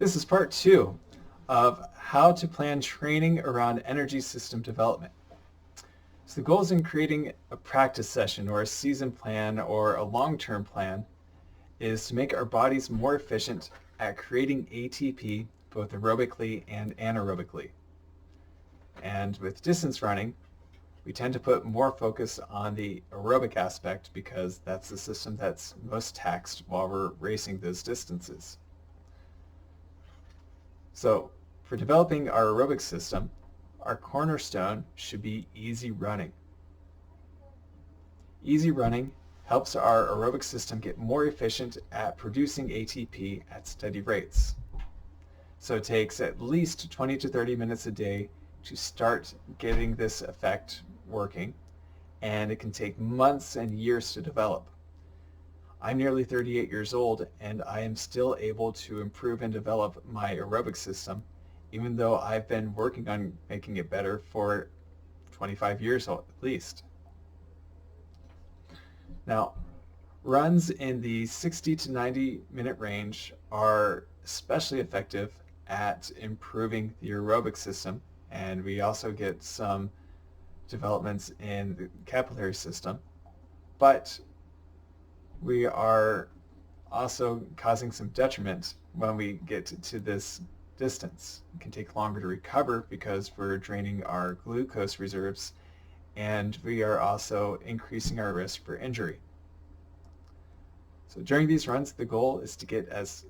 This is part two of how to plan training around energy system development. So the goals in creating a practice session or a season plan or a long-term plan is to make our bodies more efficient at creating ATP both aerobically and anaerobically. And with distance running, we tend to put more focus on the aerobic aspect because that's the system that's most taxed while we're racing those distances. So for developing our aerobic system, our cornerstone should be easy running. Easy running helps our aerobic system get more efficient at producing ATP at steady rates. So it takes at least 20 to 30 minutes a day to start getting this effect working, and it can take months and years to develop. I'm nearly 38 years old, and I am still able to improve and develop my aerobic system, even though I've been working on making it better for 25 years at least. Now, runs in the 60 to 90-minute range are especially effective at improving the aerobic system, and we also get some developments in the capillary system, but we are also causing some detriment when we get to this distance. It can take longer to recover because we're draining our glucose reserves, and we are also increasing our risk for injury. So during these runs, the goal is to get as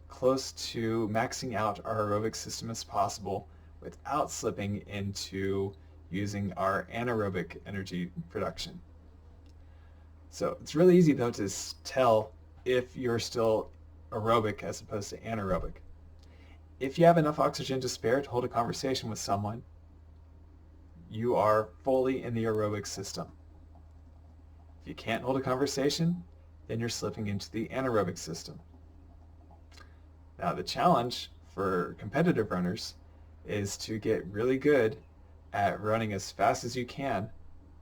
close to maxing out our aerobic system as possible without slipping into using our anaerobic energy production. So it's really easy though to tell if you're still aerobic as opposed to anaerobic. If you have enough oxygen to spare to hold a conversation with someone, you are fully in the aerobic system. If you can't hold a conversation, then you're slipping into the anaerobic system. Now the challenge for competitive runners is to get really good at running as fast as you can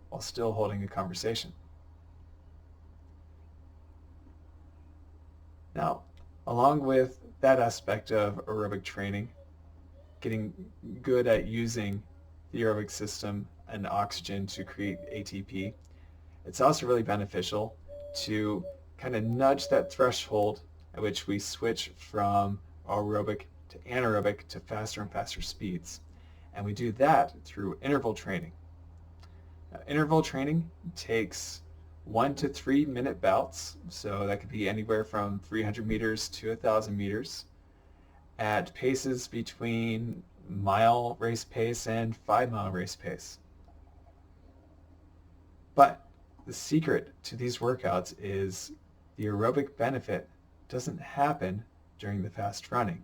while still holding a conversation. Now, along with that aspect of aerobic training, getting good at using the aerobic system and oxygen to create ATP, it's also really beneficial to kind of nudge that threshold at which we switch from aerobic to anaerobic to faster and faster speeds. And we do that through interval training. Now, interval training takes 1 to 3 minute bouts, so that could be anywhere from 300 meters to 1,000 meters at paces between mile race pace and 5-mile race pace. But the secret to these workouts is the aerobic benefit doesn't happen during the fast running.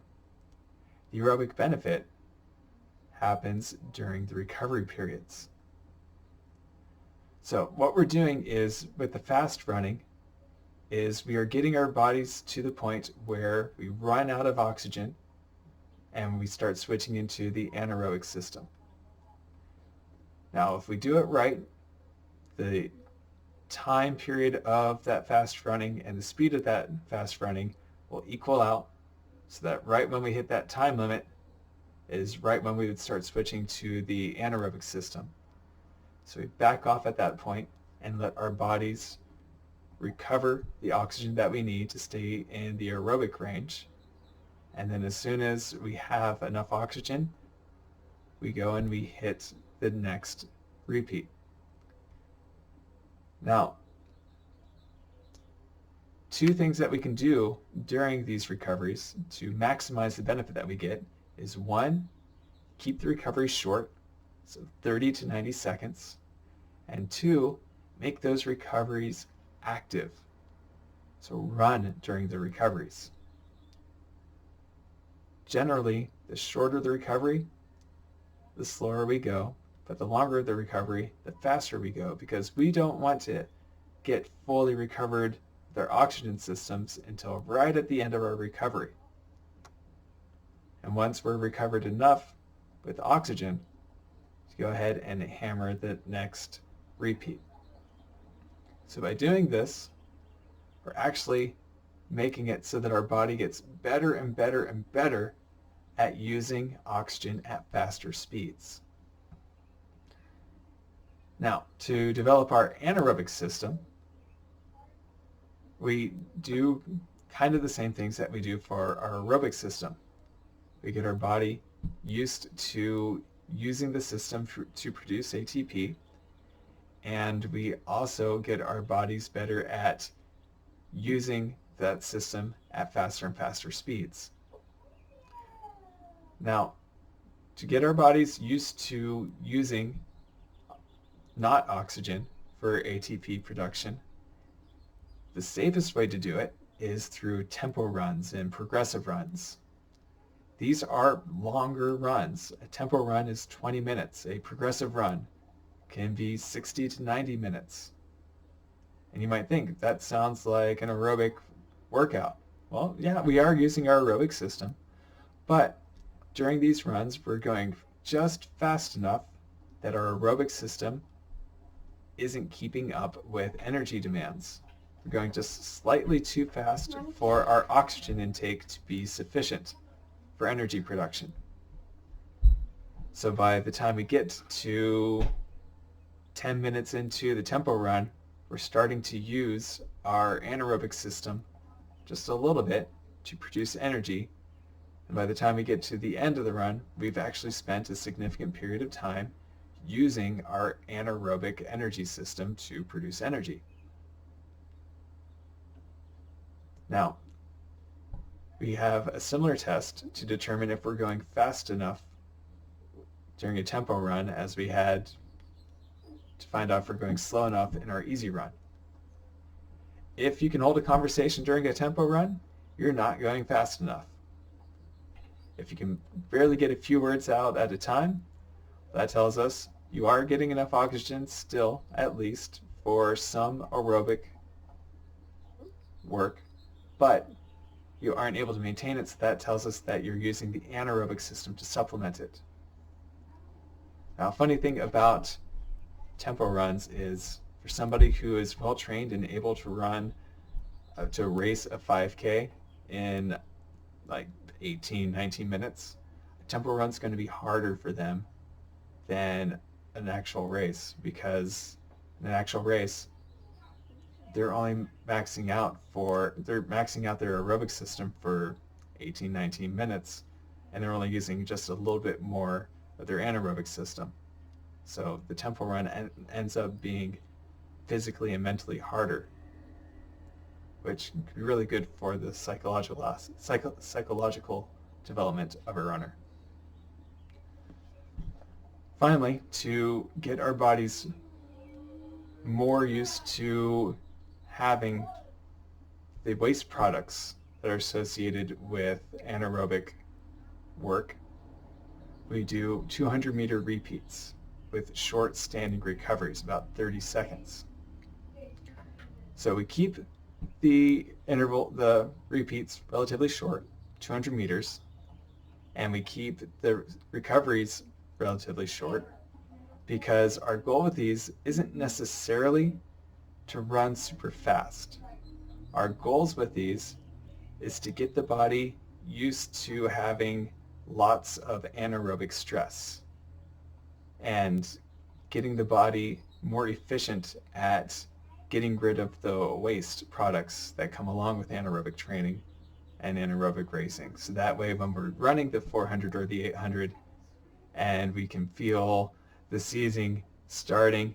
The aerobic benefit happens during the recovery periods. So what we're doing is with the fast running is we are getting our bodies to the point where we run out of oxygen and we start switching into the anaerobic system. Now if we do it right, the time period of that fast running and the speed of that fast running will equal out so that right when we hit that time limit is right when we would start switching to the anaerobic system. So we back off at that point and let our bodies recover the oxygen that we need to stay in the aerobic range. And then as soon as we have enough oxygen, we go and we hit the next repeat. Now, two things that we can do during these recoveries to maximize the benefit that we get is one, keep the recovery short, so 30 to 90 seconds, and two, make those recoveries active. So run during the recoveries. Generally, the shorter the recovery, the slower we go, but the longer the recovery, the faster we go, because we don't want to get fully recovered with our oxygen systems until right at the end of our recovery. And once we're recovered enough with oxygen, to go ahead and hammer the next repeat. So by doing this, we're actually making it so that our body gets better and better and better at using oxygen at faster speeds. Now, to develop our anaerobic system, we do kind of the same things that we do for our aerobic system. We get our body used to using the system to produce ATP, and we also get our bodies better at using that system at faster and faster speeds. Now, to get our bodies used to using not oxygen for ATP production, the safest way to do it is through tempo runs and progressive runs. These are longer runs. A tempo run is 20 minutes. A progressive run can be 60 to 90 minutes. And you might think, that sounds like an aerobic workout. Well, yeah, we are using our aerobic system, but during these runs, we're going just fast enough that our aerobic system isn't keeping up with energy demands. We're going just slightly too fast for our oxygen intake to be sufficient for energy production. So by the time we get to 10 minutes into the tempo run, we're starting to use our anaerobic system just a little bit to produce energy. And by the time we get to the end of the run, we've actually spent a significant period of time using our anaerobic energy system to produce energy. Now, we have a similar test to determine if we're going fast enough during a tempo run as we had to find out if we're going slow enough in our easy run. If you can hold a conversation during a tempo run, you're not going fast enough. If you can barely get a few words out at a time, that tells us you are getting enough oxygen still, at least, for some aerobic work, but you aren't able to maintain it, so that tells us that you're using the anaerobic system to supplement it. Now, a funny thing about tempo runs is for somebody who is well trained and able to run, to race a 5K in like 18, 19 minutes, a tempo run is going to be harder for them than an actual race, because in an actual race, they're only maxing out their aerobic system for 18, 19 minutes, and they're only using just a little bit more of their anaerobic system. So the tempo run ends up being physically and mentally harder, which can be really good for the psychological development of a runner. Finally, to get our bodies more used to having the waste products that are associated with anaerobic work, we do 200-meter repeats with short standing recoveries, about 30 seconds. So we keep the repeats relatively short, 200 meters, and we keep the recoveries relatively short, because our goal with these isn't necessarily to run super fast. Our goals with these is to get the body used to having lots of anaerobic stress and getting the body more efficient at getting rid of the waste products that come along with anaerobic training and anaerobic racing. So that way, when we're running the 400 or the 800 and we can feel the seizing starting,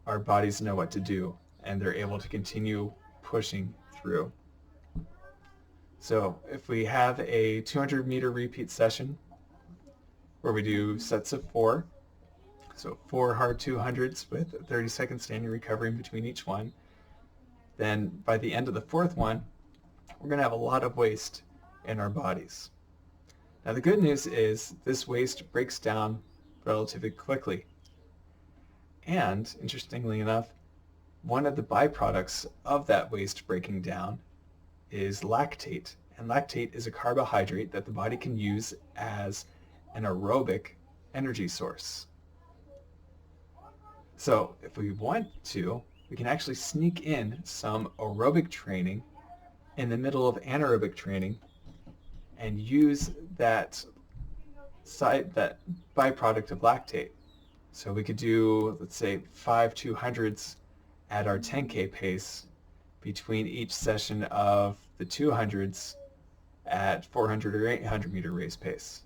our bodies know what to do and they're able to continue pushing through. So if we have a 200-meter repeat session where we do sets of 4, so 4 hard 200s with 30-second standing recovery in between each one, then by the end of the 4th one, we're going to have a lot of waste in our bodies. Now the good news is this waste breaks down relatively quickly. And interestingly enough, one of the byproducts of that waste breaking down is lactate. And lactate is a carbohydrate that the body can use as an aerobic energy source. So if we want to, we can actually sneak in some aerobic training in the middle of anaerobic training and use that that byproduct of lactate. So we could do, let's say, 5 200s at our 10K pace between each session of the 200s at 400 or 800 meter race pace.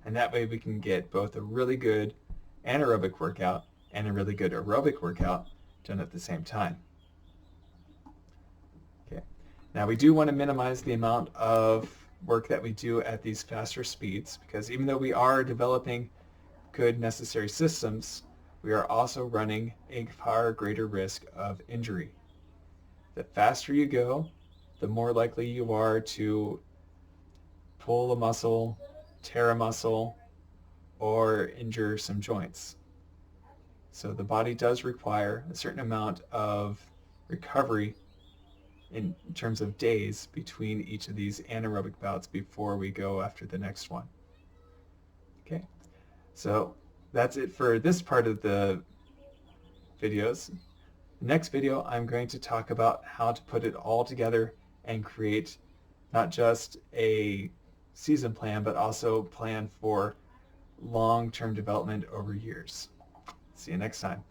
And that way we can get both a really good anaerobic workout and a really good aerobic workout done at the same time. Okay. Now we do want to minimize the amount of work that we do at these faster speeds, because even though we are developing good necessary systems, we are also running a far greater risk of injury. The faster you go, the more likely you are to pull a muscle, tear a muscle, or injure some joints. So the body does require a certain amount of recovery in terms of days between each of these anaerobic bouts before we go after the next one. Okay, so that's it for this part of the videos. Next video, I'm going to talk about how to put it all together and create not just a season plan, but also plan for long-term development over years. See you next time.